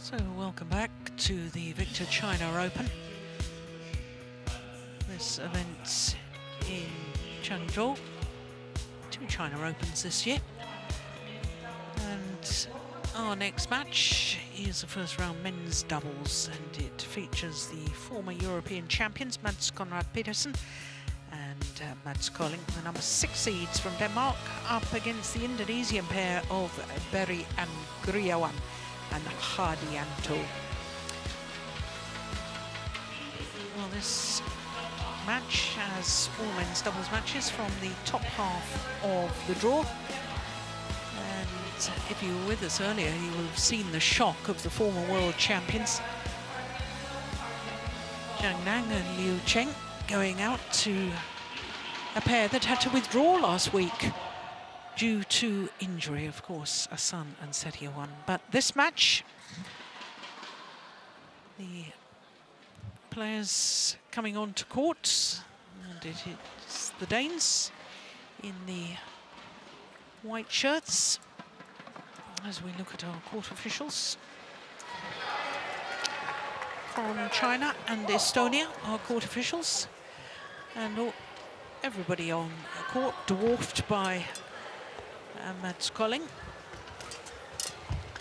So welcome back to the Victor China Open. This event in Changzhou. 2 China Opens this year. And our next match is the first round men's doubles, and it features the former European champions Mads CONRAD-PETERSEN and Mads KOLDING, the number 6 seeds from Denmark, up against the Indonesian pair of ANGRIAWAN and Hardianto. Well, this match has all men's doubles matches from the top half of the draw. And if you were with us earlier, you will have seen the shock of the former world champions Zhang Nan and Liu Cheng going out to a pair that had to withdraw last week due to injury, of course, Asan and Hardianto. But this match, the players coming on to court, and it is the Danes in the white shirts as we look at our court officials. From China and Estonia, our court officials, and everybody on court dwarfed by Mads KOLDING.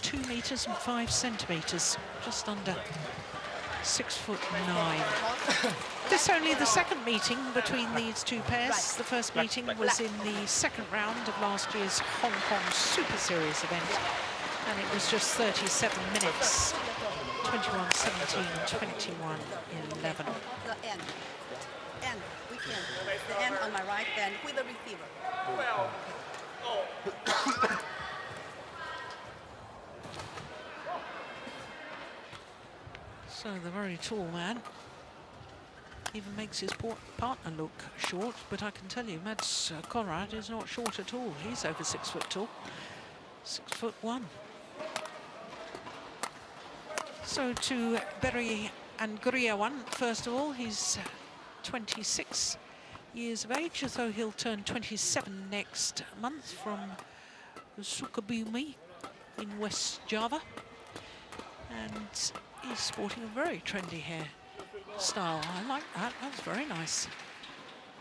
2 meters and 5 centimeters, just under 6'9". This is only the second meeting between these two pairs. The first meeting was in the second round of last year's Hong Kong Super Series event, and it was just 37 minutes, 21-17, 21-11. The end. End. Weekend. The end on my right hand with the receiver. So the very tall man even makes his partner look short, but I can tell you Mads Conrad is not short at all. He's over 6 foot tall, 6'1". So to ANGRIAWAN, first of all, he's 26 years of age, although he'll turn 27 next month, from Sukabumi in West Java. And he's sporting a very trendy hairstyle. I like that, that's very nice.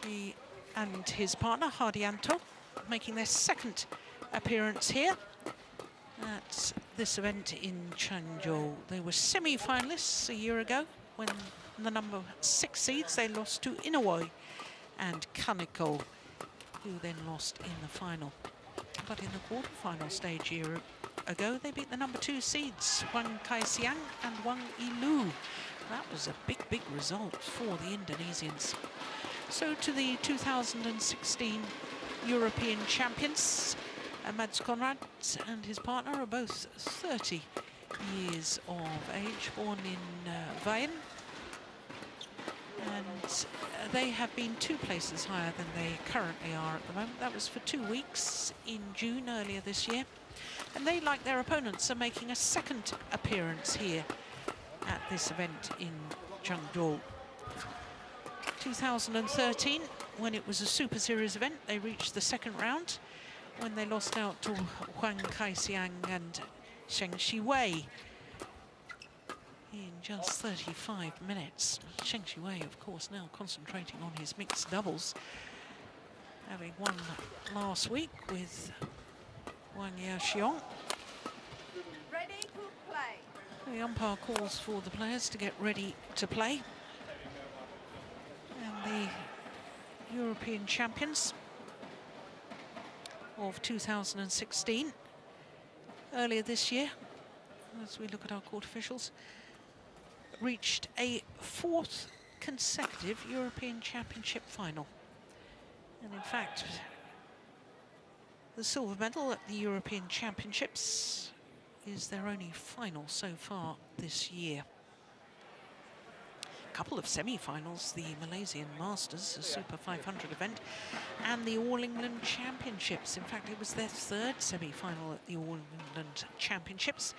He and his partner, Hardianto, making their second appearance here at this event in Changzhou. They were semi-finalists a year ago when the number 6 seeds, they lost to Inouye and Kaneko, who then lost in the final. But in the quarter-final stage year ago, they beat the number 2 seeds, Wang Kai-siang and Wang Yilu. That was a big, big result for the Indonesians. So to the 2016 European champions, Mads Conrad and his partner are both 30 years of age, born in Wien. And they have been 2 places higher than they currently are at the moment. That was for 2 weeks in June earlier this year. And they, like their opponents, are making a second appearance here at this event in Changzhou. 2013, when it was a Super Series event, they reached the second round when they lost out to Wang Kai-siang and Zheng Shiwei in just 35 minutes. Zheng Shiwei, of course, now concentrating on his mixed doubles, having won last week with Wang Yaoxiong. Ready to play. The umpire calls for the players to get ready to play. And the European champions of 2016, earlier this year, as we look at our court officials, reached a 4th consecutive European Championship final. And in fact, the silver medal at the European Championships is their only final so far this year. A couple of semi-finals, the Malaysian Masters, a Super 500 event, and the All England Championships. In fact, it was their 3rd semi-final at the All England Championships,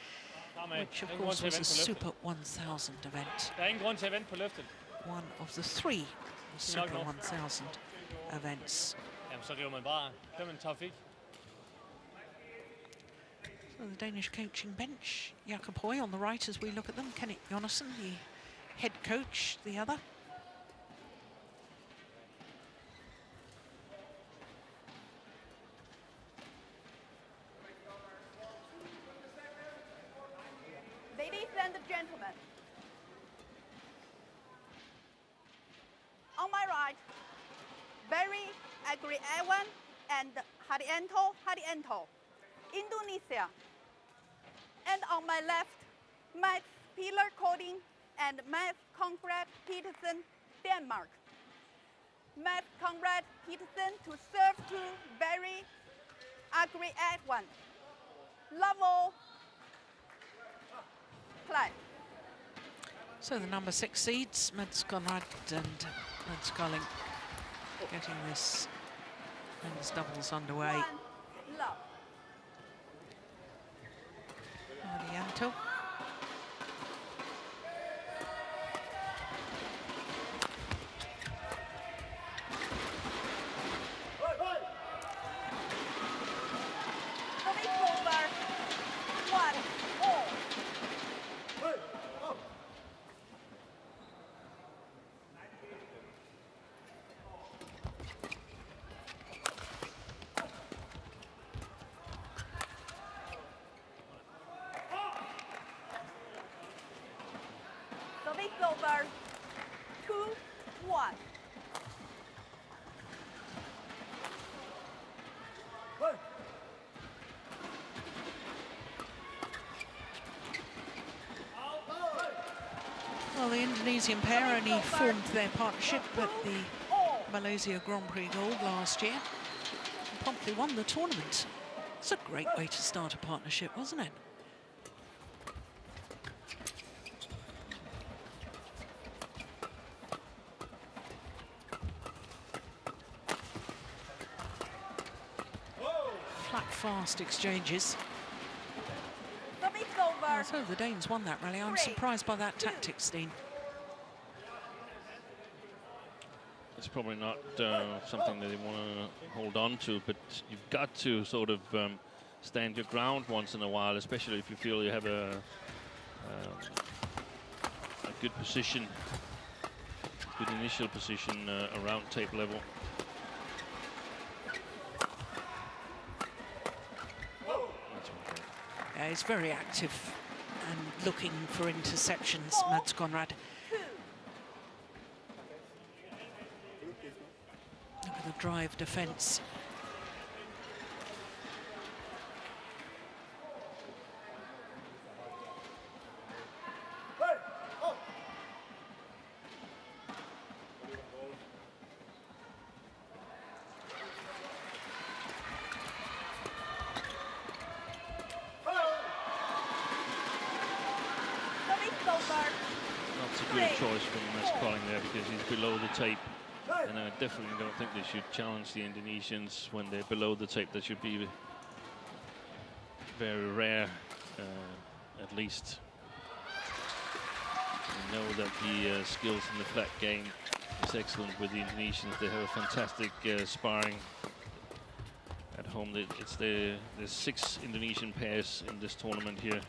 which of course was a Super 1000 event. One of the 3 Super 1000 events. So the Danish coaching bench, Jakob Høy on the right as we look at them, Kenneth Jonassen, the head coach, the other. Ladies and gentlemen, on my right, ANGRIAWAN and Hardianto, Indonesia. And on my left, Max KOLDING and Max CONRAD-PETERSEN, Denmark. Max CONRAD-PETERSEN to serve to ANGRIAWAN. Level play. So the number 6 seeds, Mads Conrad and Mads Colling, getting this men's doubles underway. One, love. Hardianto. Service over. 1-all. Service over. 2-1. Well, the Indonesian pair only formed their partnership at the Malaysia Grand Prix Gold last year and promptly won the tournament. It's a great way to start a partnership, wasn't it? Flat, fast exchanges. Service over. So the Danes won that rally. I'm surprised by that tactic, Steen. It's probably not something that they want to hold on to, but you've got to sort of stand your ground once in a while, especially if you feel you have a good position, good initial position around tape level. Yeah, he's very active and looking for interceptions, Mads Conrad. Look at the drive defence. That's a good choice from Mads Colling there, because he's below the tape. And I definitely don't think they should challenge the Indonesians when they're below the tape. That should be very rare, at least. We know that the skills in the flat game is excellent with the Indonesians. They have a fantastic sparring at home. There's 6 Indonesian pairs in this tournament here.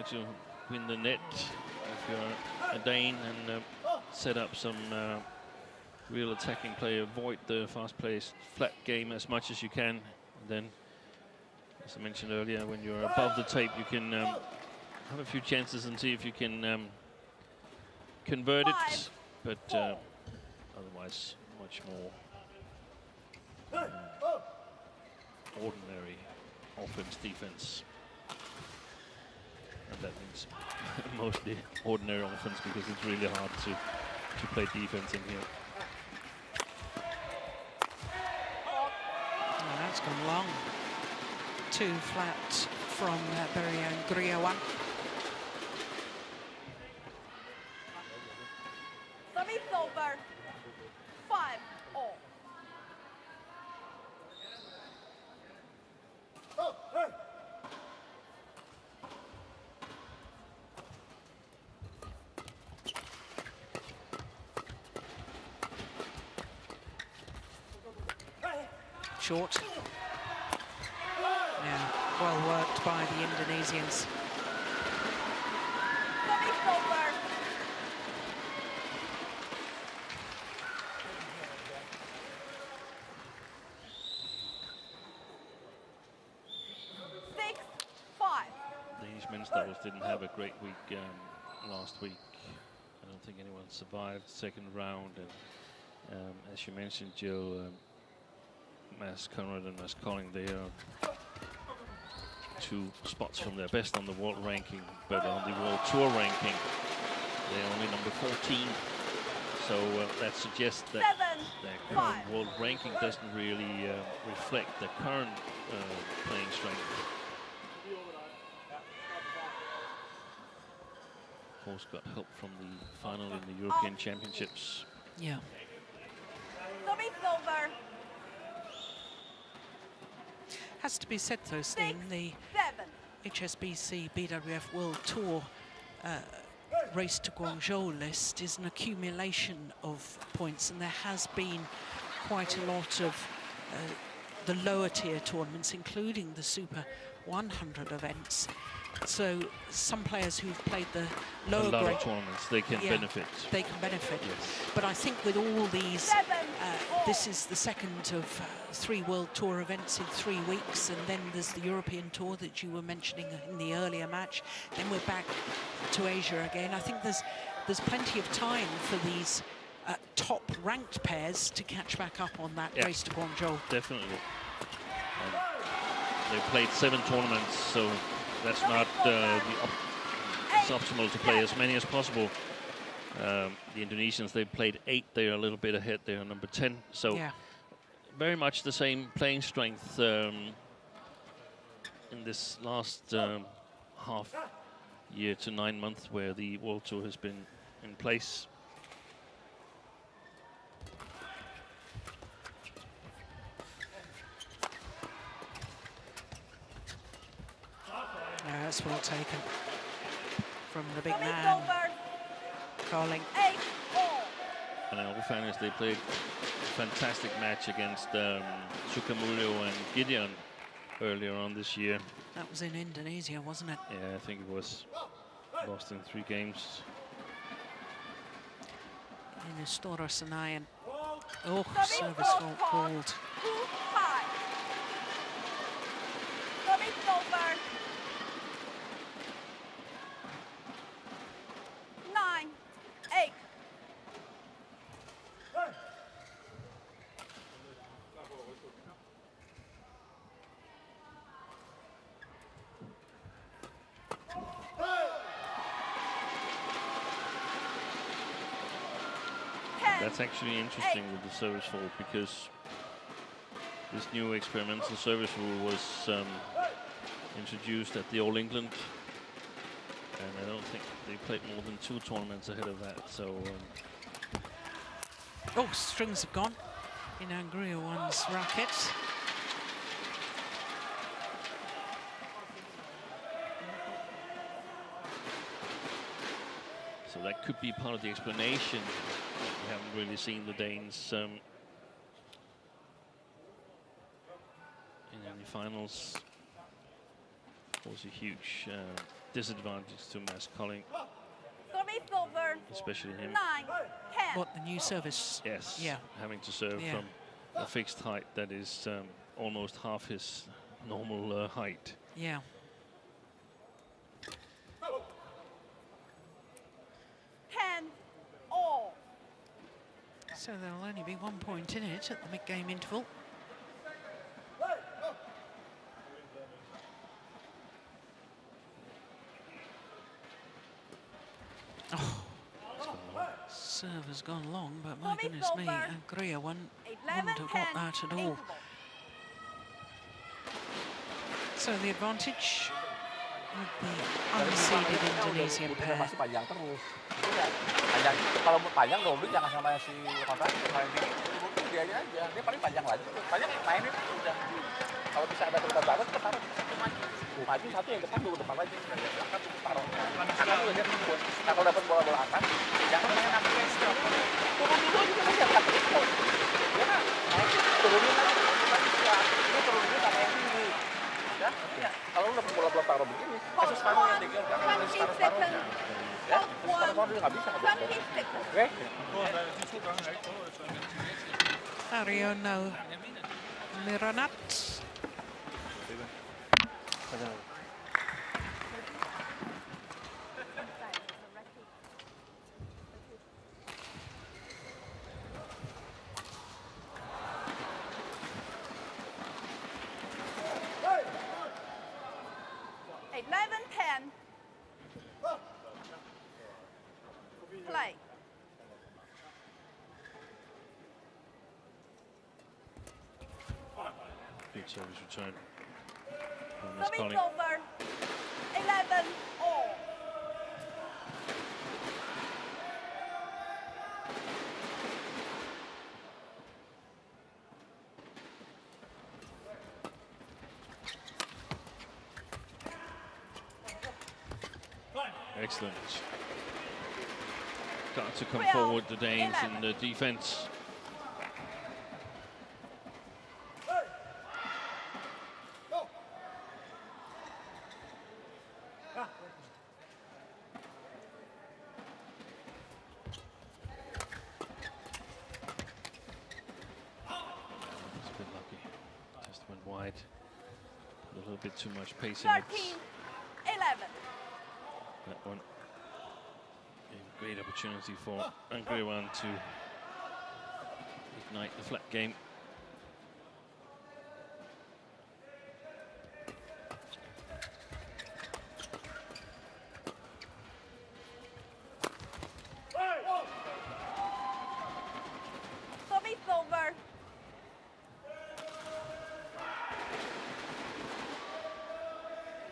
To win the net if you're a Dane and set up some real attacking play. Avoid the fast-paced flat game as much as you can. And then, as I mentioned earlier, when you're above the tape, you can have a few chances and see if you can convert it. But otherwise, much more ordinary offense, defense. And that means mostly ordinary offense, because it's really hard to play defense in here. Oh, that's gone long. 2 flat from ANGRIAWAN. Service over. 5-all. short. Yeah, well worked by the Indonesians. Danish men's doubles didn't have a great week last week. I don't think anyone survived the second round. And as you mentioned, Joe, Conrad and Kolding, they are 2 spots from their best on the world ranking, but on the World Tour ranking, they're only number 14. So that suggests that their current world ranking doesn't really reflect the current playing strength. Of course, got help from the final in the European Championships. Yeah. Has to be said though, Steen, the HSBC BWF World Tour race to Guangzhou list is an accumulation of points, and there has been quite a lot of the lower tier tournaments, including the Super 100 events. So some players who've played the lower grade, a lot of tournaments, they can benefit. They can benefit. Yes. But I think with all these, this is the second of 3 World Tour events in 3 weeks, and then there's the European Tour that you were mentioning in the earlier match. Then we're back to Asia again. I think there's plenty of time for these top-ranked pairs to catch back up on that race to Guangzhou. Definitely. They've played 7 tournaments, so that's not it's optimal to play as many as possible. The Indonesians, they've played 8. They're a little bit ahead. They're number 10. So very much the same playing strength in this last half year to 9 months where the World Tour has been in place. Yeah, that's well taken from the big man, Kolding. And in all fairness, they played a fantastic match against Sukamuljo and Gideon earlier on this year. That was in Indonesia, wasn't it? Yeah, I think it was. Lost in 3 games. In Istora Senayan. Oh, service fault called. That's actually interesting with the service fault, because this new experimental service rule was introduced at the All England, and I don't think they played more than 2 tournaments ahead of that. So oh, strings have gone in ANGRIAWAN's racket. so that could be part of the explanation. We haven't really seen the Danes in any finals. Was a huge disadvantage to Kolding, especially him. What, the new service? Yes. Yeah. Having to serve from a fixed height that is almost half his normal height. Yeah. So there'll only be 1 point in it at the mid-game interval. Oh, serve has gone long, but my goodness me, ANGRIAWAN wouldn't have got that at all. So the advantage with the unseeded Indonesian pair. Kalau mau panjang dobrik jangan sama si kontak dia aja, dia paling panjang lagi. Panjang main itu udah. Kalau bisa ada tempat baru taruh maju satu yang depan dulu depan lagi. Belakang taruh. Karena lu lihat buat kalau dapat bola-bola atas jangan main sampai stop. Turun dulu juga kan jangan takut. Ya kan? Turunin aja. Kasih separuh ya, tiga. Jangan 20 separuh-separuh. seconds. Ya, Fourth separuh-separuh one. juga nggak bisa. 20 seconds. Oke? Hardianto Miranat. Play. Big service return. And that's Service Colling. over. 11 all. Excellent. Got to come 12, forward, the Danes 11. in the defense. It's a bit lucky. Just went wide. A little bit too much pace in it. 13 11. That one. A great opportunity for ANGRIAWAN to ignite the flat game. Service over.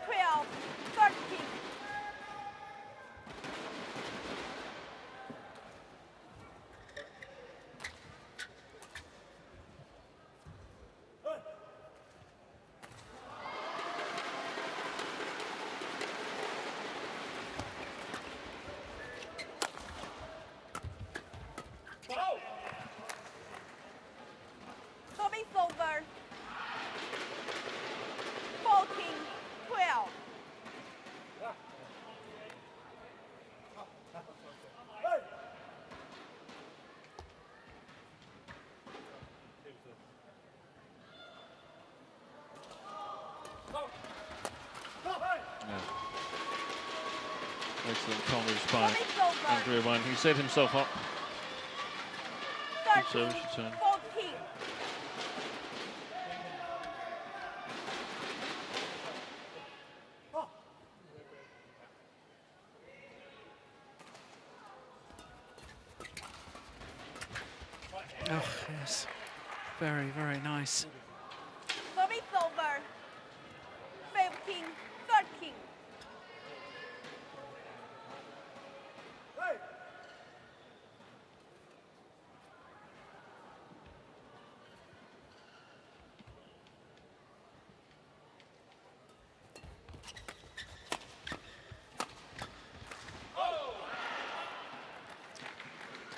12 13. Service over. 14 12. Excellent coverage by Service over. ANGRIAWAN. He set himself up. Good 13 service return. 14. Oh, yes. Very, very nice. Service over. 15 13.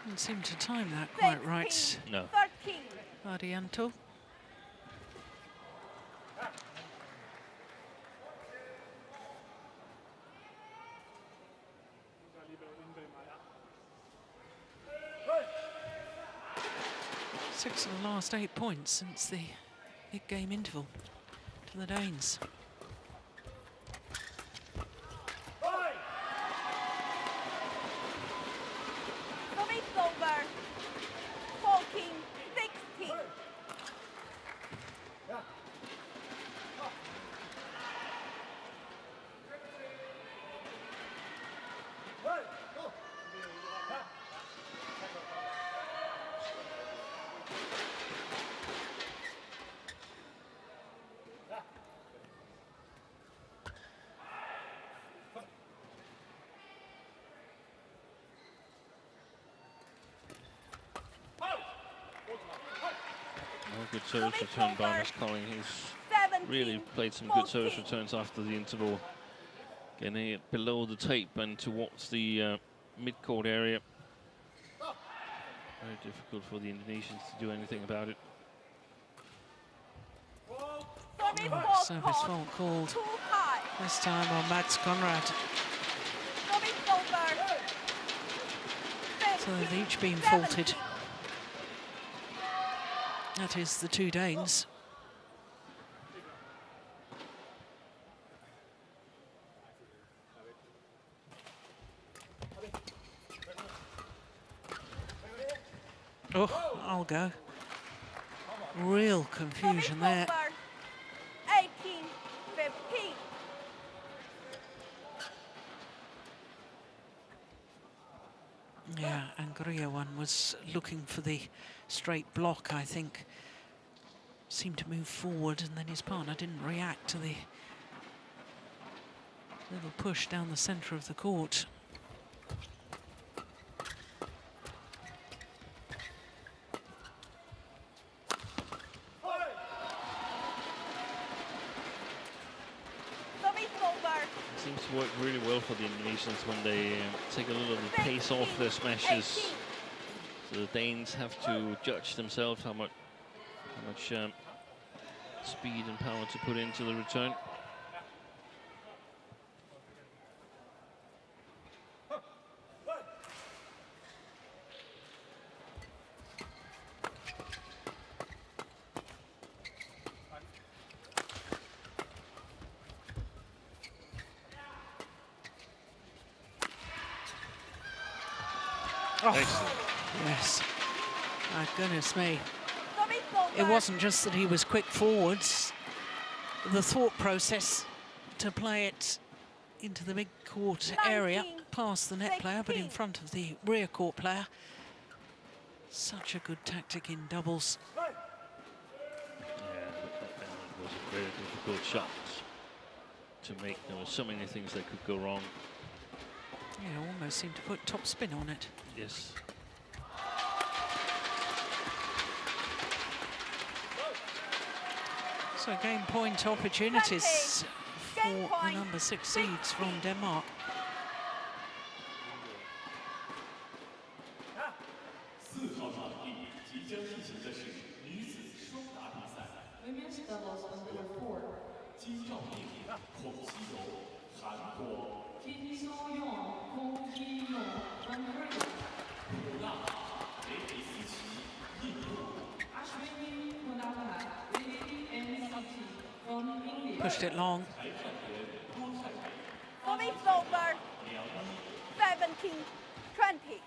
Didn't seem to time that quite right. 16 No. 13. Hardianto. Six of the last 8 points since the big game interval to the Danes. Service over. 14 16. Good service return by Miss Colling. He's 17 really played some good service 14. returns after the interval. Getting it below the tape and towards the mid-court area. Very difficult for the Indonesians to do anything about it. Service Oh, fault service called. fault called. Too high. This time on Mads Conrad. So they've each been faulted. That is the two Danes. Oh, I'll go. Real confusion there. 18-15. Yeah, ANGRIAWAN was looking for the straight block, I think. Seemed to move forward, and then his partner didn't react to the little push down the centre of the court. Seems to work really well for the Indonesians when they take a little of the pace off their smashes. So the Danes have to judge themselves how much speed and power to put into the return. Oh, yes. My goodness me. It wasn't just that he was quick forwards. The thought process to play it into the mid-court area, past the net player, but in front of the rear court player. Such a good tactic in doubles. Yeah, it was a very difficult shot to make. There were so many things that could go wrong. Yeah, almost seemed to put top spin on it. Yes. So game point opportunities for the number 6 seeds from Denmark. Women's doubles on court 4. Pushed it long. Service over. 17-20.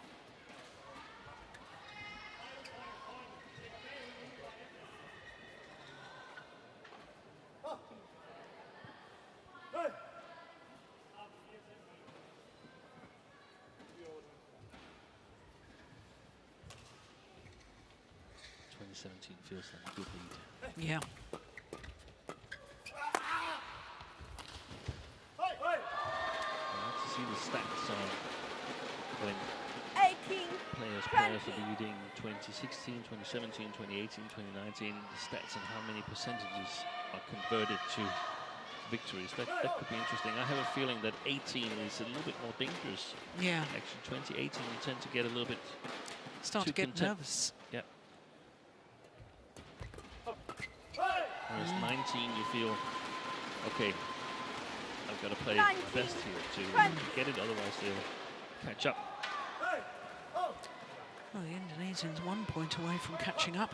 Feels like a good lead. Yeah. I like to see the stats on when 18, players 20. are leading 2016, 2017, 2018, 2019. The stats on how many percentages are converted to victories. That could be interesting. I have a feeling that 18 is a little bit more dangerous. Yeah. Actually, 2018 you tend to get a little bit Start to get nervous. Yeah. Whereas 19 you feel, okay, I've got to play my best here to get it, otherwise they'll catch up. Well, the Indonesians 1 point away from catching up.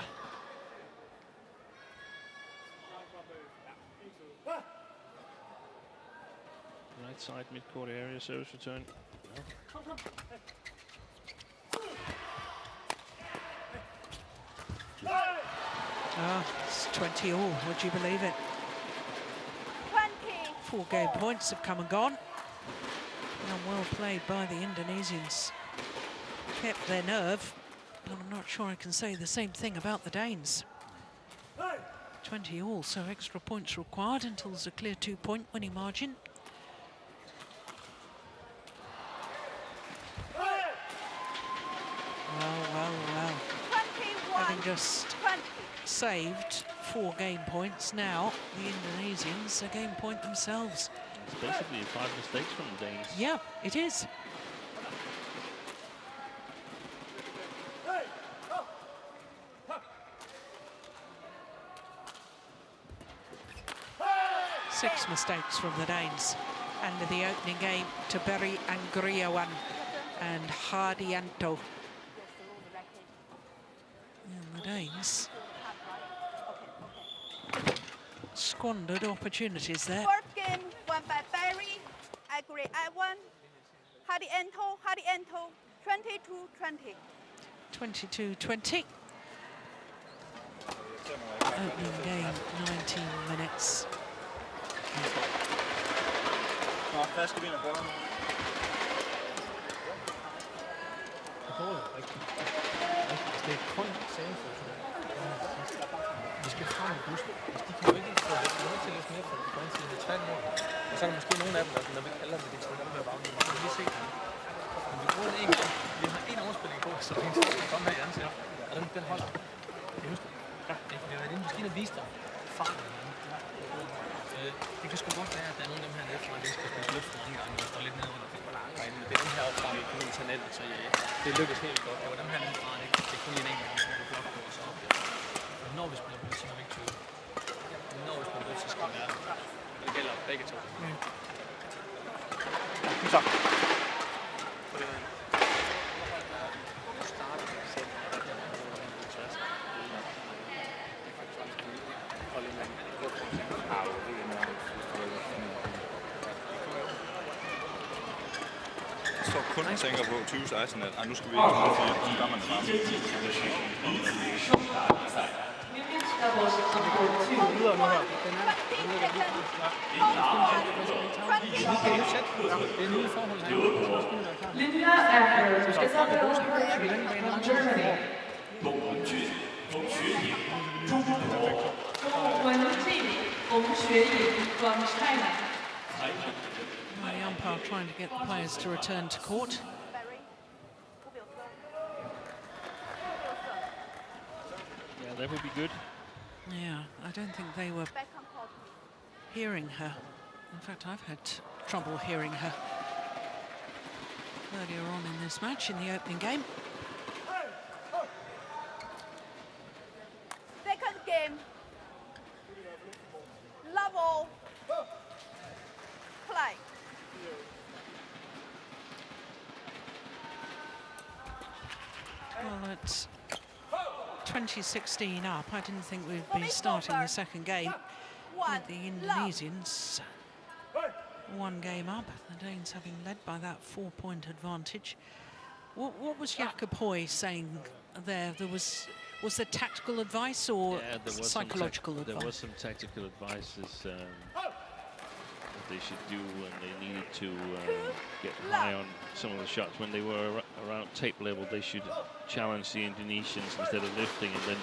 Right side mid-court area, service return. Ah, it's 20 all, would you believe it? 20. 4 game points have come and gone. And well played by the Indonesians. Kept their nerve, but I'm not sure I can say the same thing about the Danes. 20 all, so extra points required until there's a clear 2-point winning margin. Well. 21. Having just 20. saved 4 game points, now the Indonesians a game point themselves. It's basically 5 mistakes from the Danes. Yeah, it is. 6 mistakes from the Danes. And the opening game to Berry ANGRIAWAN and Hardianto. And the Danes squandered opportunities there. First game won by Berry ANGRIAWAN. Hardianto, 22-20. 22-20. Opening game, 19 minutes. Hvad skal vi ind og gøre? Det går jo rigtigt. Det er kun samefoto. Vi skal frem i bussen. De kan jo ikke få det. De er nødt til at læse mere for det. De er 3 mål. Og så er der måske nogle af dem, når vi kalder det, de skal komme med bagmen. Vi kan lige se det. Men vi bruger det en gang. Vi har en overspilling på, så vi kan komme her i ansigt. Og den holder. Jeg husker det. Vi har været inde og vise dig farten. Det kan sgu godt være, at der er nogle af dem her nede fra, at det skal spille løft nogle gange, og står lidt nede under balanceregnen. Men det er dem her oppe, vi kunne tage nettet, så det lykkes helt godt. Det var dem her nede fra, det er kun lige en enkelt, som vi blok på, og så op. Men når vi spiller blødt, så er vi ikke tvivl. Når vi spiller blødt, så skal vi være. Det gælder begge to. Så. Så kun tænker på 2016, at nu skal vi ikke spille 4, så gør man det bare. Videre nu her. Det er nye forhold her. Linda Acker is available from Germany. 洪学颖 from China. The umpire trying to get the players to return to court. Yeah, that would be good. Yeah, I don't think they were hearing her. In fact, I've had trouble hearing her earlier on in this match, in the opening game. Second game. Level. Play. Well, it's 2016 up. I didn't think we'd be starting the second game with the Indonesians 1 game up. The Danes having led by that 4-point advantage. What was Jakob Hoy saying there? Was there tactical advice or psychological advice? There was some tactical advice that they should do when they needed to get high on some of the shots. When they were around tape level, they should challenge the Indonesians instead of lifting, and then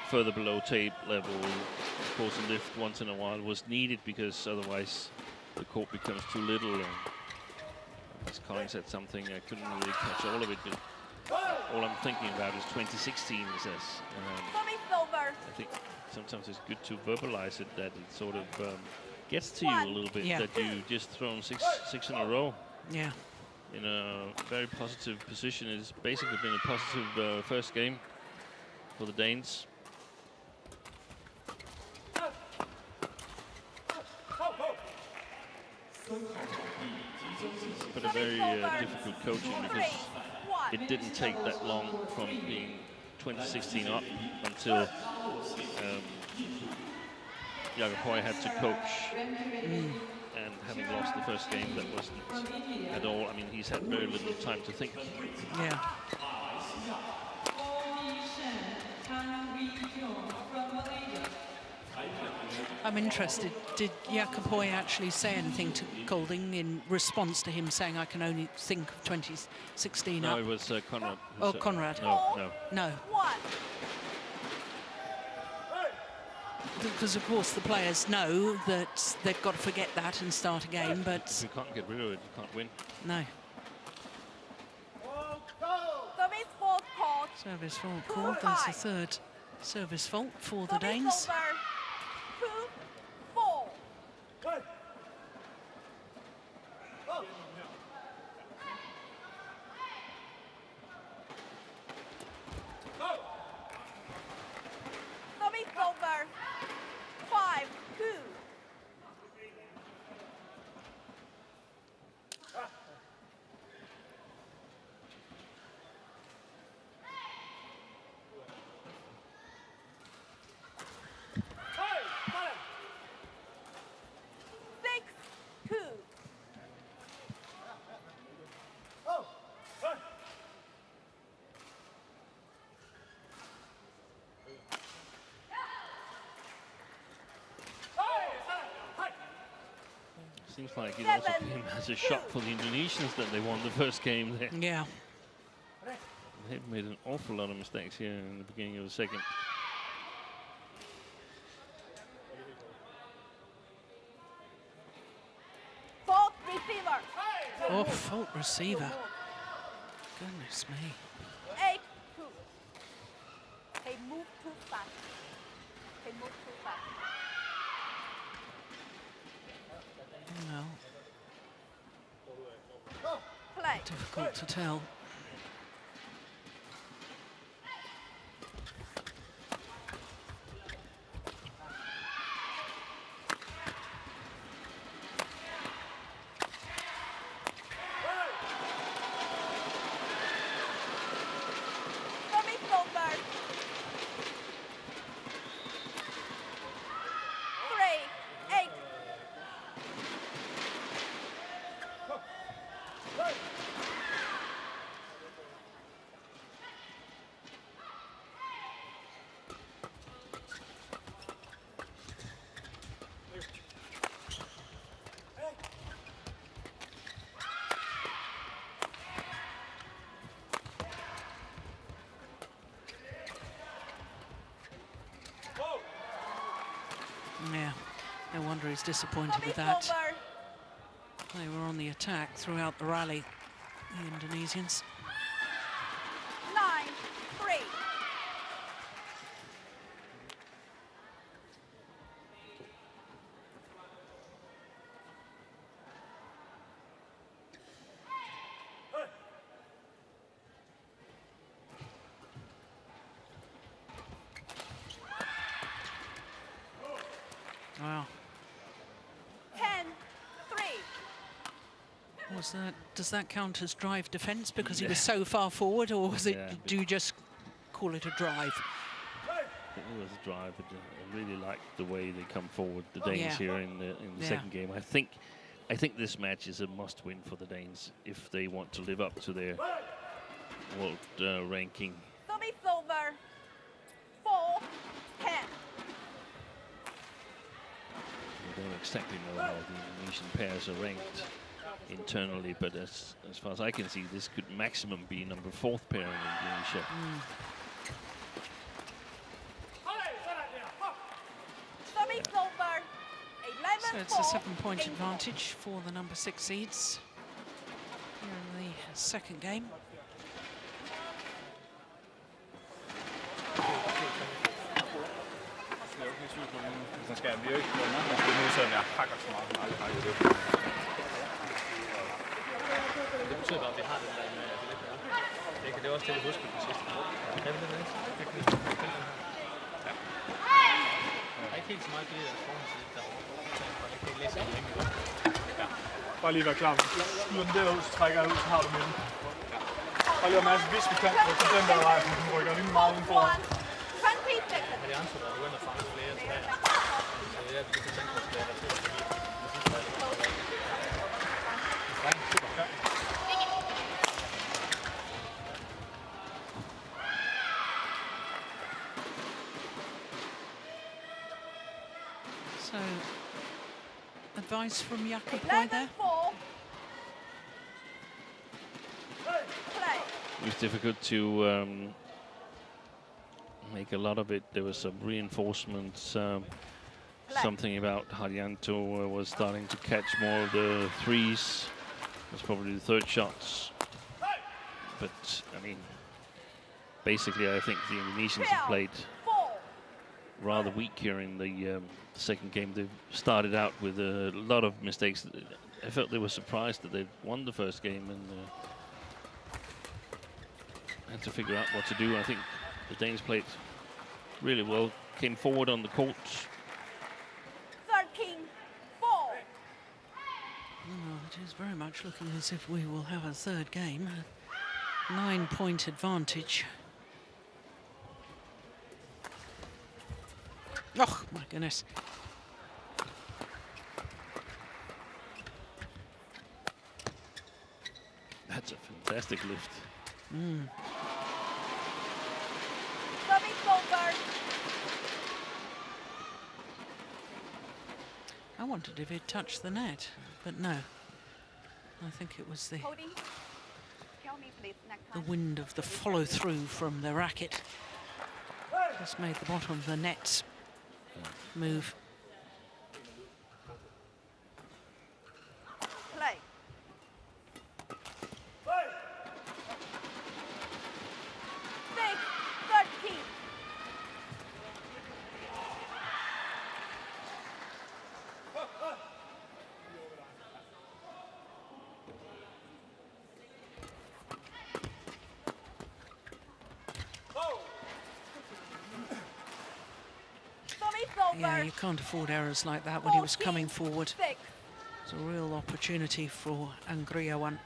further below tape level, of course, a lift once in a while was needed, because otherwise the court becomes too little. And as Colin said something, I couldn't really catch all of it, but all I'm thinking about is 2016, he says. I think sometimes it's good to verbalize it, that it sort of gets to you a little bit, that you just thrown six in a row. Yeah. In a very positive position. It's basically been a positive first game for the Danes. But a very difficult coaching, because it didn't take that long from being 2016 up until Jakob Hoy had to coach. And having lost the first game, that wasn't at all. I mean, he's had very little time to think. Yeah. I'm interested, did Jakob Hoy actually say anything to Kolding in response to him saying, I can only think of 2016 up? No, it was Conrad. Oh, Conrad. No. Because, of course, the players know that they've got to forget that and start again, but... If you can't get rid of it, you can't win. No. Service fault called. Service fault called. There's the third service fault for the Danes. 2-4. Service over. 5-2. Seems like it also came as a shock for the Indonesians that they won the first game there. Yeah. They've made an awful lot of mistakes here in the beginning of the second. Fault receiver. Oh, fault receiver. Goodness me. 8-2. He moved too fast. He moved too fast. Well, Play. difficult to tell. Service over. 3-8. Yeah, no wonder he's disappointed with Service that. over. They were on the attack throughout the rally, the Indonesians. 9-3. Wow. 10-3. Was that, does that count as drive defence because he was so far forward, or was it, Yeah. do you just call it a drive? It was a drive, but I really liked the way they come forward, the Danes Yeah. here in the Yeah. second game. I think this match is a must-win for the Danes if they want to live up to their world ranking. Service over. 4-10. We don't exactly know how the Indonesian pairs are ranked internally, but as far as I can see, this could maximum be number 4th pair in Indonesia. Service over. 11-4. So it's a 7-point advantage for the number 6 seeds here in the second game. Den skal virke, man skal nødt til at være hakker så meget. Det betyder bare, at vi har den der med billet. Det er også det, vi husker på sidste. Kan vi det med? Der er ikke helt så meget billet af forhåndssiden derovre. Jeg kan ikke læse det længe. Bare lige være klar. Hvis du skyder den derud, så trækker jeg ud, så har du midten. Bare lige være masse, hvis vi kan, så den der vej, så den rykker lige meget ind foran. Hardianto, der begynder at fange flere træer. Så det er, vi kan tænke os, hvad der til. So, advice from Jakob Høj there. 11-4. Play. It was difficult to make a lot of it. There was some reinforcements. Something about Hardianto was starting to catch more of the threes. It was probably the third shots. But, I mean, basically, I think the Indonesians have played rather weak here in the second game. They started out with a lot of mistakes. I felt they were surprised that they won the first game and had to figure out what to do. I think the Danes played really well, came forward on the court. 13-4. Well, it is very much looking as if we will have a third game. A 9-point advantage. Oh, my goodness. That's a fantastic lift. Service over. I wondered if he'd touched the net, but no. I think it was the Holding. Tell me, please, next the time. wind of the follow-through from the racket just made the bottom of the net move. Play. Six, 13. Yeah, you can't afford errors like that when he was coming forward. It's a real opportunity for ANGRIAWAN.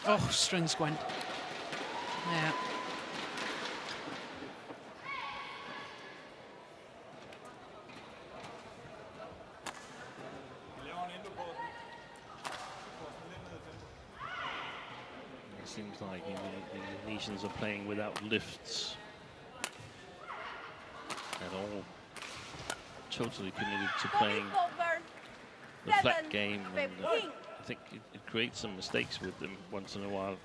Oh, strings went. Yeah. It seems like the Indonesians are playing without lifts at all. Totally committed to playing the flat game. And, I think it creates some mistakes with them once in a while.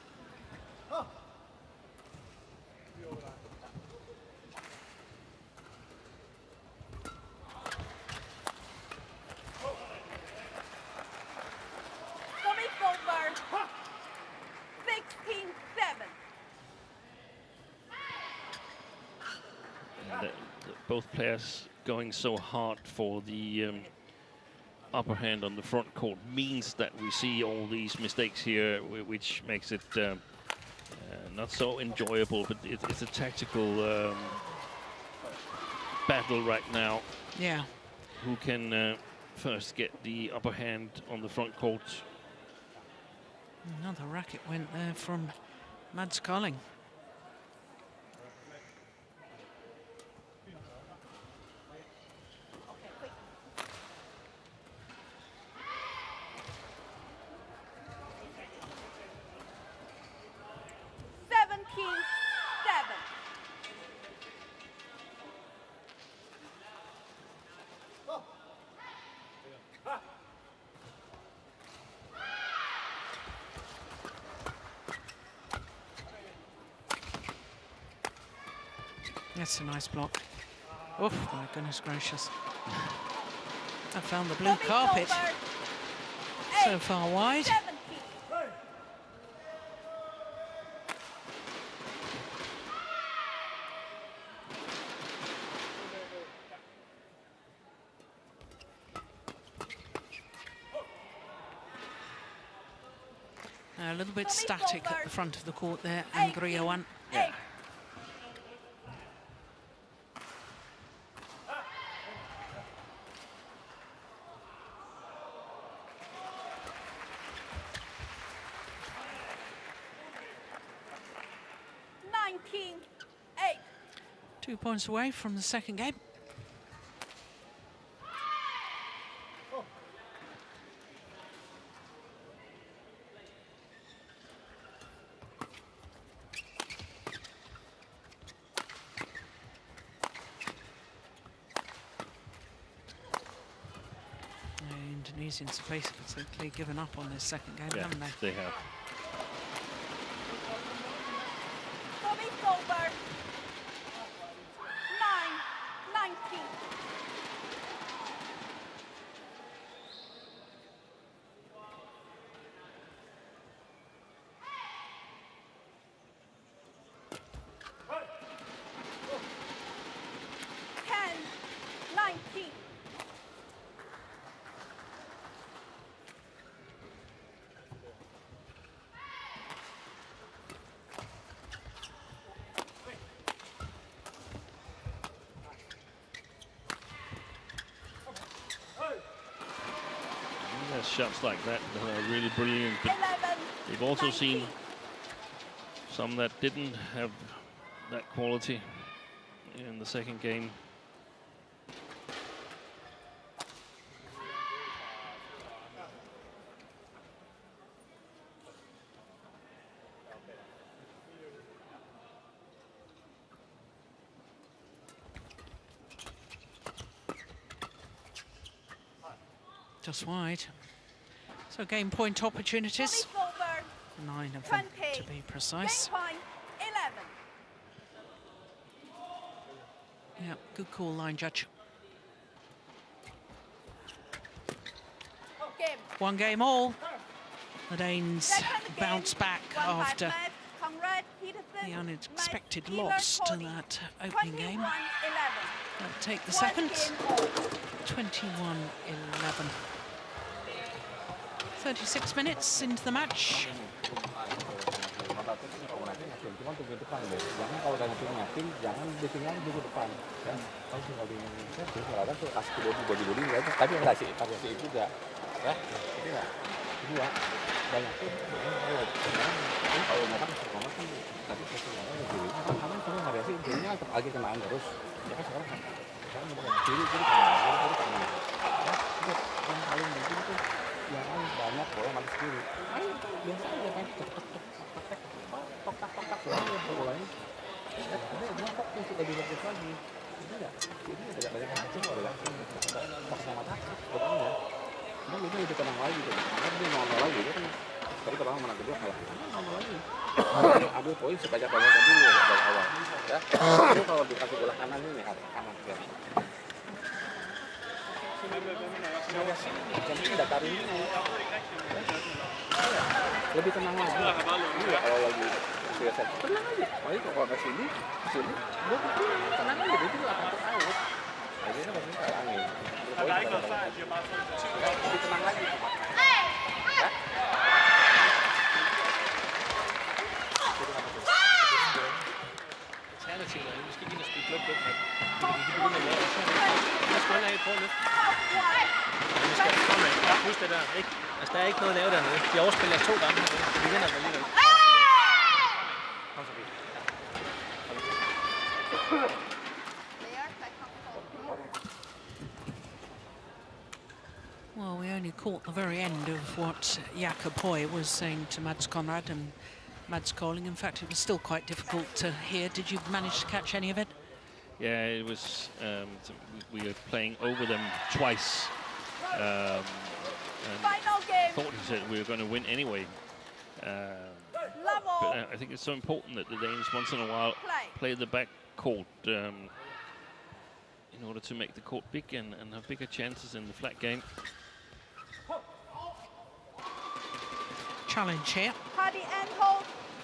Both players going so hard for the upper hand on the front court means that we see all these mistakes here, which makes it not so enjoyable, but it's a tactical battle right now. Yeah. Who can first get the upper hand on the front court? Another racket went there from Mads Kolding. That's a nice block. Oh, my goodness gracious. I found the blue carpet. So far wide. A little bit static at the front of the court there, ANGRIAWAN. Yeah. Eight. 2 points away from the second game. The Indonesians have basically given up on this second game, haven't they? They have. Over. 9-19. shots like that are really brilliant. But 11, we've also seen some that didn't have that quality in the second game. Just wide. So game point opportunities. 9 of them to be precise. Game point 11. Yeah, good call, line judge. Game. One game all. The Danes Second game, bounce back 1-5 after match, CONRAD-PETERSEN the unexpected match, loss to Holding. that opening game. 21-11. They'll take the One second. game all. 21-11. 36 minutes into the match. Cuma untuk ke depan deh. Jangan kalau udah ngeting nyating, jangan ditinggal dulu depan. Kan kalau tinggal di Indonesia tuh kalau tuh asli body gitu. Tapi enggak sih variasi itu juga. Ya, itu enggak. Kedua banyak tuh. Kalau mereka masuk kamar kan tadi sesuatu jadi kan kalau variasi intinya tetap lagi kenaan terus. Ya kan sekarang bukan kiri kanan. Ya, yang paling penting tuh jangan banyak bola masuk kiri. Ayo biasa aja kan tok-tok bolanya bolanya. Ada fokus lebih bagus lagi. Tidak. Ini ada banyak macam bola pas sama tak betulnya. Cuma itu lebih tenang lagi tuh. Karena dia normal lagi kan. Tadi kalau menang kedua kalah. Normal lagi. Ambil poin sebanyak-banyaknya dulu dari awal. Ya. Itu kalau dikasih bola kanan ini kanan ya. Yang penting datarin ini. Lebih tenang lagi. Iya kalau lagi biasa tenang aja. Makanya kalau ke sini, tenang aja. Itu akan tertaut. Akhirnya pasti kayak angin. Lebih tenang lagi. Ya. Alternativet er, vi skal ikke ind og spille blok, men de begynder at lave det. Jeg skal have på lidt. Vi skal fremad. Husk det der, ikke? Altså, der er ikke noget at lave dernede. De overspiller 2 gange hernede, så vi vinder alligevel. Kom så vidt. Well, we only caught the very end of what Jakob Høj was saying to Mads Conrad and Mads Kolding. In fact, it was still quite difficult to hear. Did you manage to catch any of it? Yeah, it was. We were playing over them twice. And Final game. thought he said we were going to win anyway. But I think it's so important that the Danes once in a while play the back court in order to make the court big and have bigger chances in the flat game. Challenge here. Hardianto.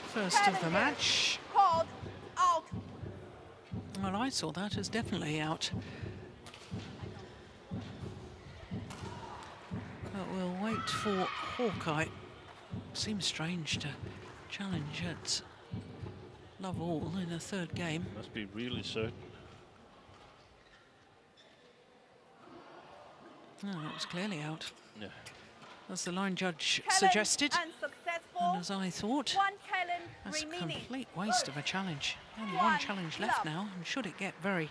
First of the match. Called out. Well, I saw that as definitely out. But we'll wait for Hawkeye. Seems strange to challenge at love all in a third game. Must be really certain. No, that was clearly out. Yeah. As the line judge Challenge suggested, unsuccessful. and as I thought, One challenge that's a remaining. complete waste of a challenge. Only one challenge left now, and should it get very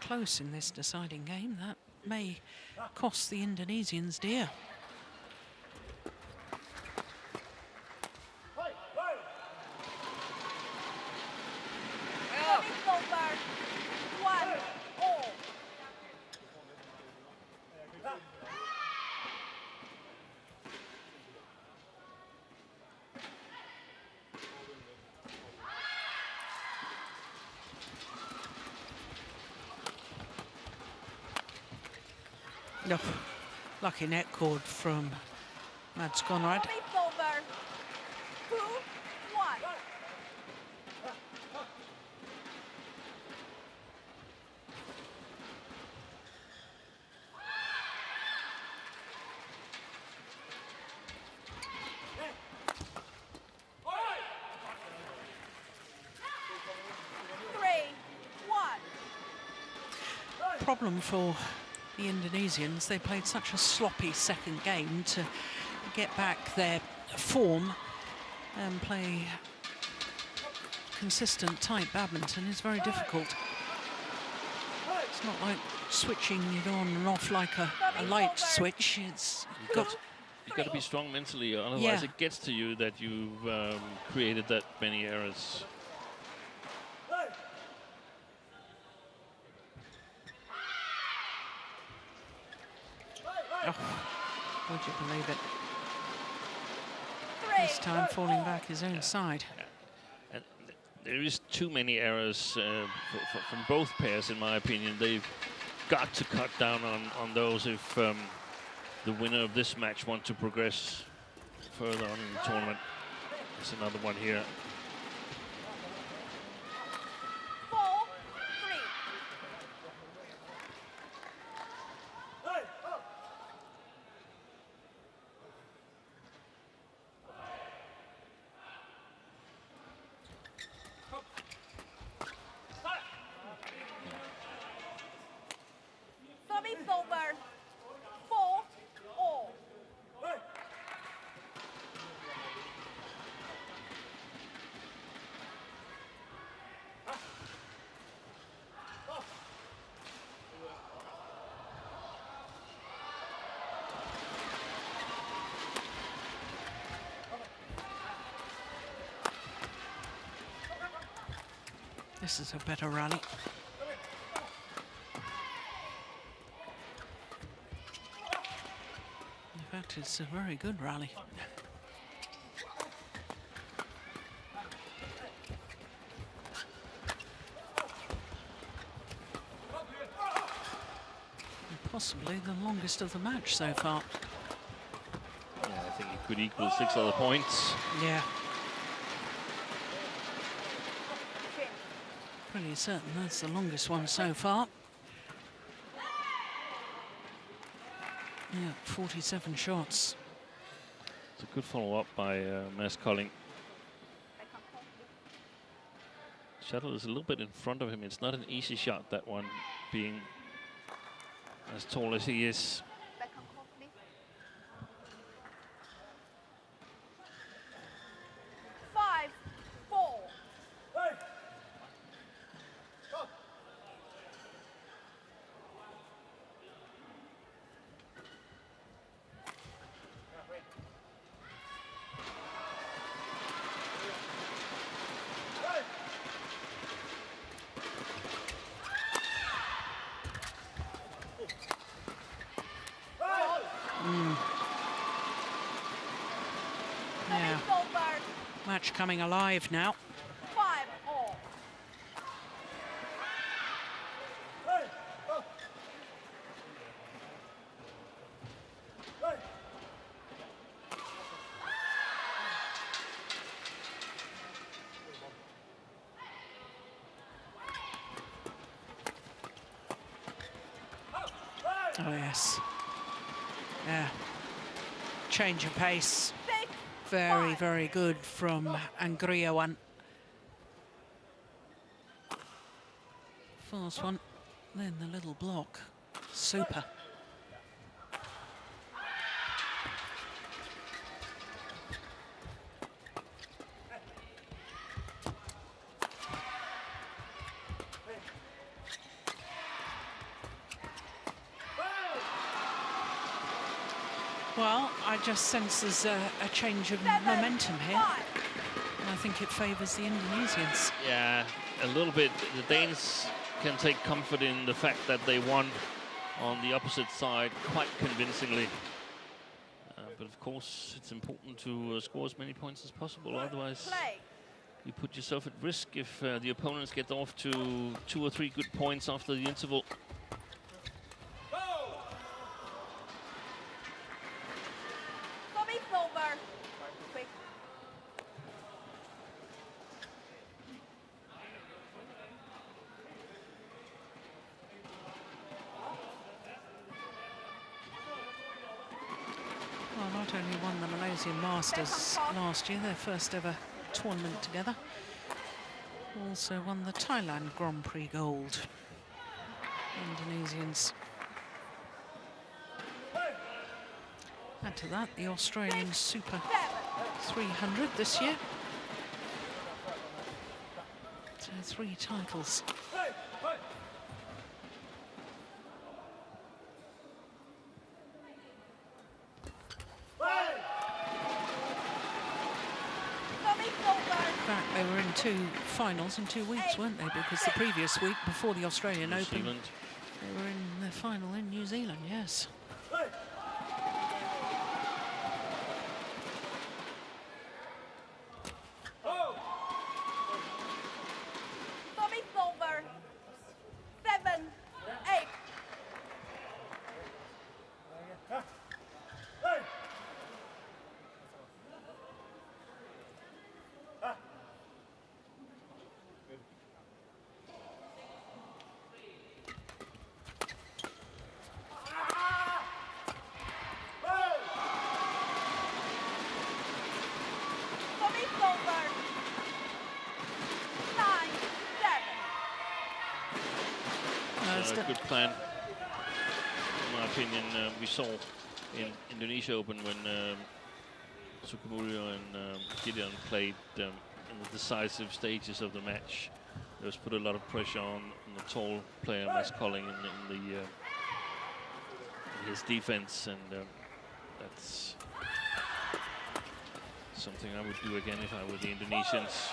close in this deciding game, that may cost the Indonesians dear. It's over. 1-all. No, lucky net cord from Mads Conrad. It's over. 2-1. Problem for the Indonesians, they played such a sloppy second game to get back their form and play consistent, tight badminton is very difficult. It's not like switching it on and off like a light switch. You've got to be strong mentally, otherwise it gets to you that you've created that many errors. Oh, would you believe it? This time falling back his own side. And there is too many errors from both pairs, in my opinion. They've got to cut down on those if the winner of this match wants to progress further on in the tournament. There's another one here. 4-3. Service over. 4-all. This is a better rally. In fact, it's a very good rally. And possibly the longest of the match so far. Yeah, I think it could equal 6 other points. Yeah. Pretty certain that's the longest one so far. Yeah, 47 shots. It's a good follow-up by Mads Kolding. Shuttle is a little bit in front of him. It's not an easy shot, that one, being as tall as he is. Back on court, please. 5-4. Yeah, Service over. match coming alive now. 5-all. Oh, yes. Yeah. Change of pace. 6-5. Very, very good from ANGRIAWAN. First one, then the little block. Super. Well, I just sense there's a change of momentum here. 5. And I think it favours the Indonesians. Yeah, a little bit. The Danes can take comfort in the fact that they won on the opposite side quite convincingly. But of course, it's important to score as many points as possible. Otherwise, Play. you put yourself at risk if the opponents get off to 2 or 3 good points after the interval. Service over. Quick. Well, not only won the Malaysian Masters last year, their first ever tournament together, also won the Thailand Grand Prix Gold. Indonesians. Add to that the Australian Super 300 this year. So 3 titles. In fact, they were in 2 finals in 2 weeks, weren't they? Because the previous week, before the Australian Open, Zealand. they were in the final in New Zealand, yes. A good plan, in my opinion. We saw in Indonesia Open when Sukamuljo and Gideon played in the decisive stages of the match. There was put a lot of pressure on the tall player, Mads Kolding, in his defense, and that's something I would do again if I were the Indonesians.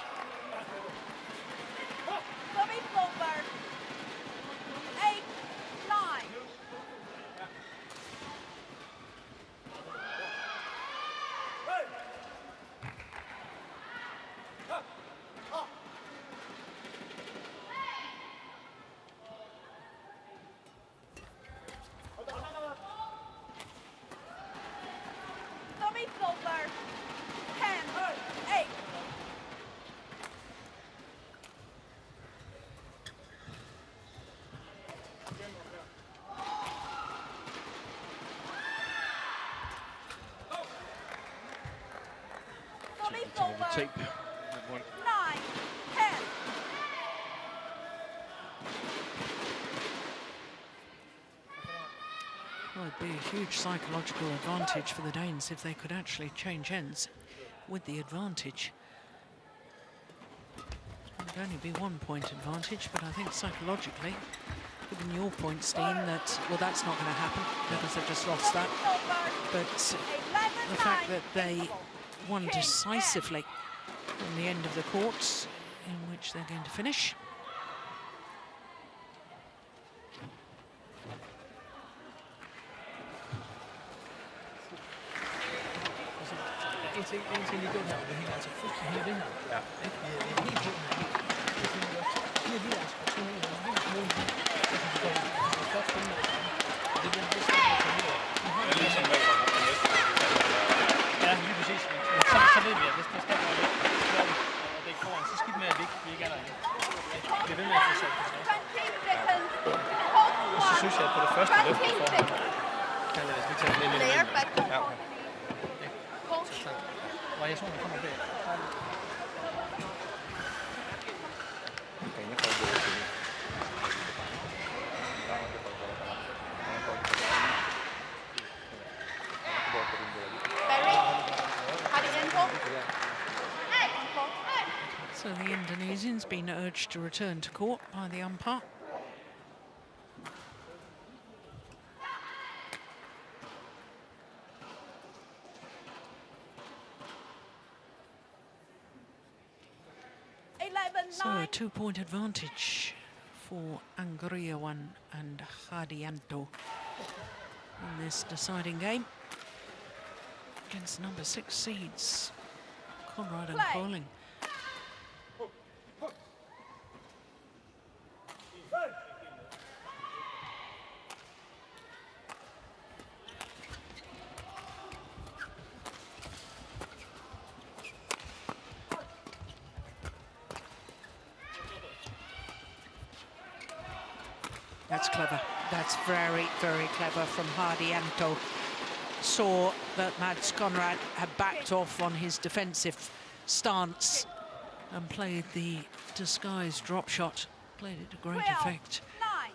Tape. That one. 9, 10. Well, it'd be a huge psychological advantage for the Danes if they could actually change ends with the advantage. It would only be 1 point advantage, but I think psychologically, given your point, Steen, that, well, that's not going to happen because they've just lost that. But the fact that they won decisively on the end of the courts in which they're going to finish. En ting lige den her, det hænger altså fuldstændig her, det her. Ja. Det er helt helt her. Det er lige altså på 2 meter, det er helt muligt. Det er flot spændende. Det bliver lidt svært at komme ud af. Det er ligesom med, ja, lige præcis. Men så ved vi, at det skal være lidt. Og det kommer så skidt med, at vi ikke er derinde. Det er ved med at få sat på sig. Og så synes jeg, at på det første løft, vi får, kan jeg lige tage det lidt ind. Ja, okay. Variationen kommer bag. So the Indonesians been urged to return to court by the umpire. So a 2-point advantage for ANGRIAWAN and Hardianto in this deciding game against number 6 seeds, Conrad and KOLDING. That's clever. That's very, very clever from Hardianto. Saw that Mads Conrad had backed off on his defensive stance and played the disguised drop shot. Played it to great effect. 9.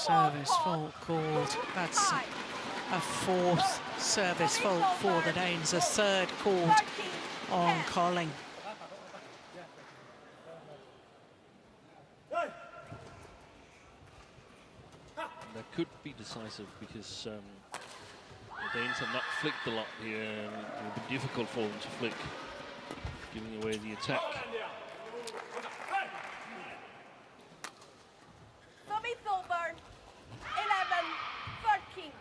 Service fault called. That's a fourth service fault for the Danes, a third called on Kolding. That could be decisive because the Danes have not flicked a lot here, and it will be difficult for them to flick, giving away the attack. Service over. 11-13.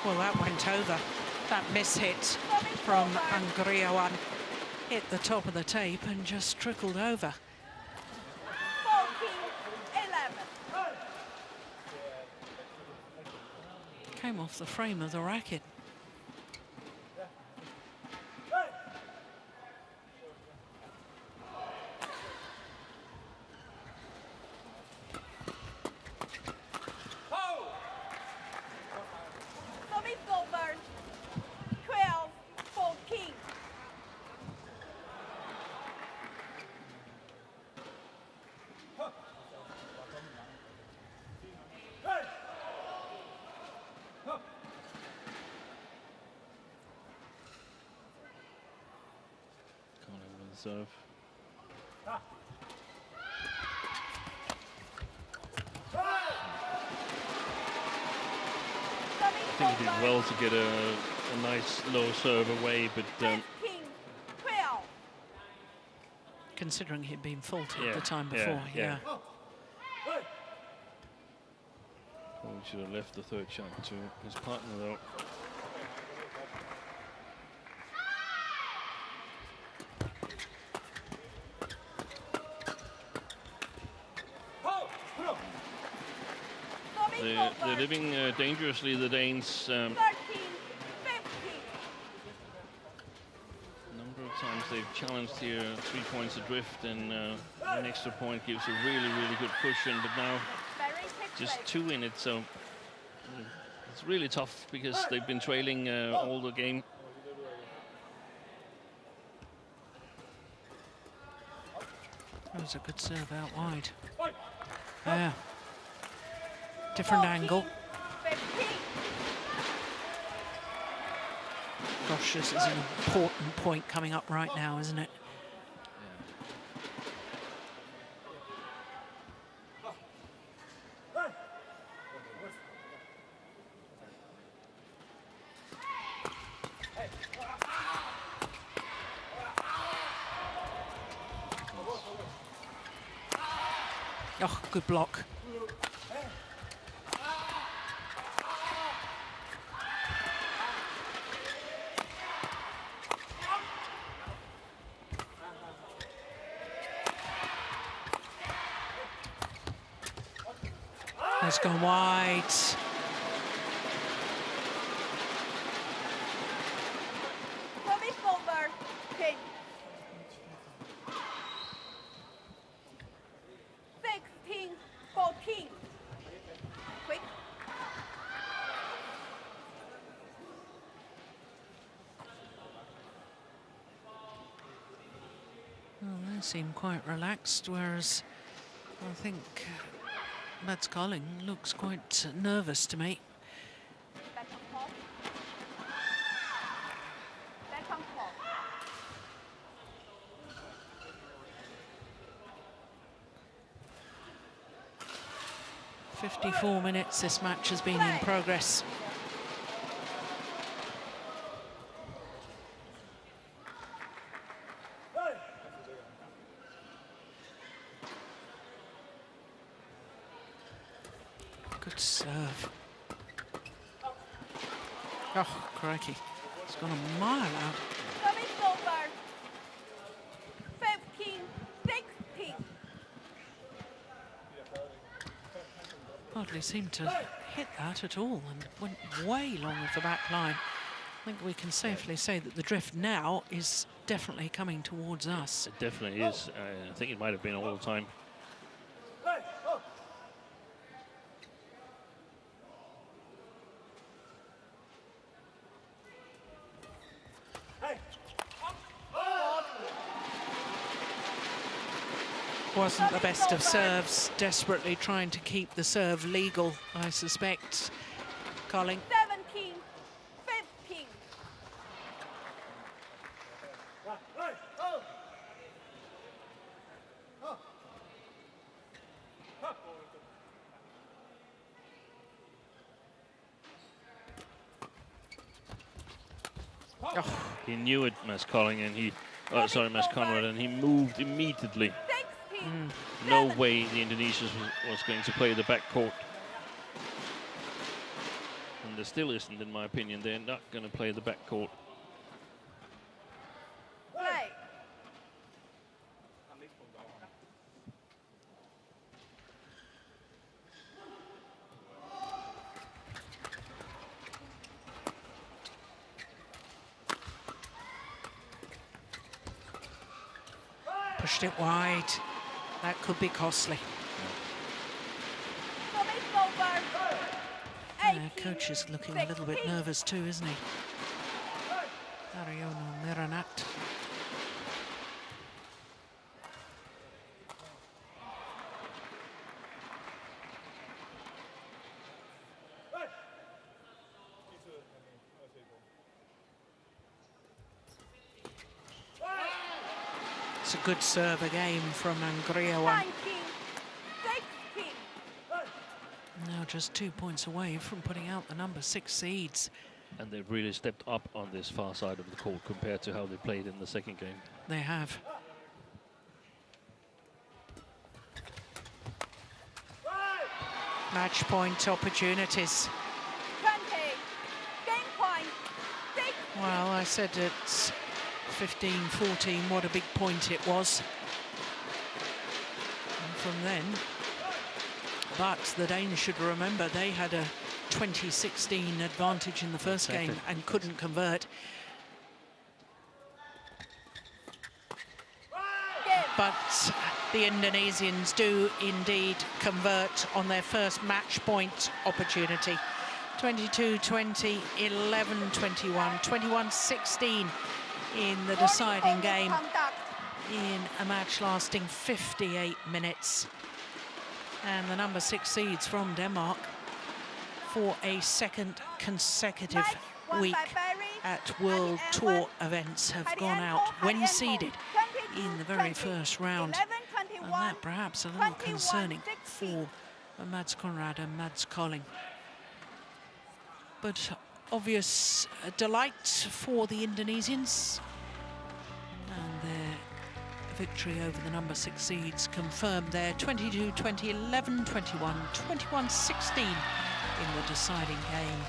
Well, that went over. That miss hit from ANGRIAWAN hit the top of the tape and just trickled over. 14-11. Came off the frame of the racket. Service over. 12-14. Coming over the serve. I think he did well to get a nice low serve away, but 15-12. Considering he'd been faulted Yeah, the time yeah, before, yeah. yeah. Probably should have left the third shot to his partner, though. They're living dangerously, the Danes. 13-15. Number of times they've challenged here, 3 points adrift, and an extra point gives a really, really good cushion. But now just 2 in it, so it's really tough because they've been trailing all the game. That was a good serve out wide. Yeah. Different angle. 15. Gosh, this is an important point coming up right now, isn't it? Oh, good block. It's gone wide. Service over. 10. 16-14. Quick. Well, they seem quite relaxed, whereas I think Mads Kolding looks quite nervous to me. Back on top. Back on top. 54 minutes this match has been in progress. Good serve. Oh, crikey. It's gone a mile out. Service over. 15-16. Hardly seemed to hit that at all and went way long of the back line. I think we can safely say that the drift now is definitely coming towards us. It definitely is. I think it might have been all the time. wasn't the best of serves, desperately trying to keep the serve legal, I suspect. Colling. 17, 15. Oh. He knew it, Mads Colling, and he, Mads Conrad, and he moved immediately. 16. No way the Indonesians was going to play the back court. And there still isn't, in my opinion. They're not going to play the back court. Play. Pushed it wide. That could be costly. Service over. Coach is looking a little bit nervous too, isn't he? Hardianto Miranat. It's a good serve again from ANGRIAWAN. 19, 16. Now just 2 points away from putting out the number 6 seeds. And they've really stepped up on this far side of the court compared to how they played in the second game. They have. Match point opportunities. 20. Game point. 6. Well, I said it's 15-14, what a big point it was. And from then, but the Danes should remember they had a 20-16 advantage in the first game and couldn't convert. But the Indonesians do indeed convert on their first match point opportunity. 22-20, 11-21, 21-16 in the deciding game in a match lasting 58 minutes. And the number 6 seeds from Denmark for a second consecutive week at World Tour events have gone out when seeded in the very first round. And that perhaps a little concerning for Mads Conrad and Mads Colling. But obvious delight for the Indonesians. And their victory over the number 6 seeds confirmed their 22-20, 11-21, 21-16 in the deciding game.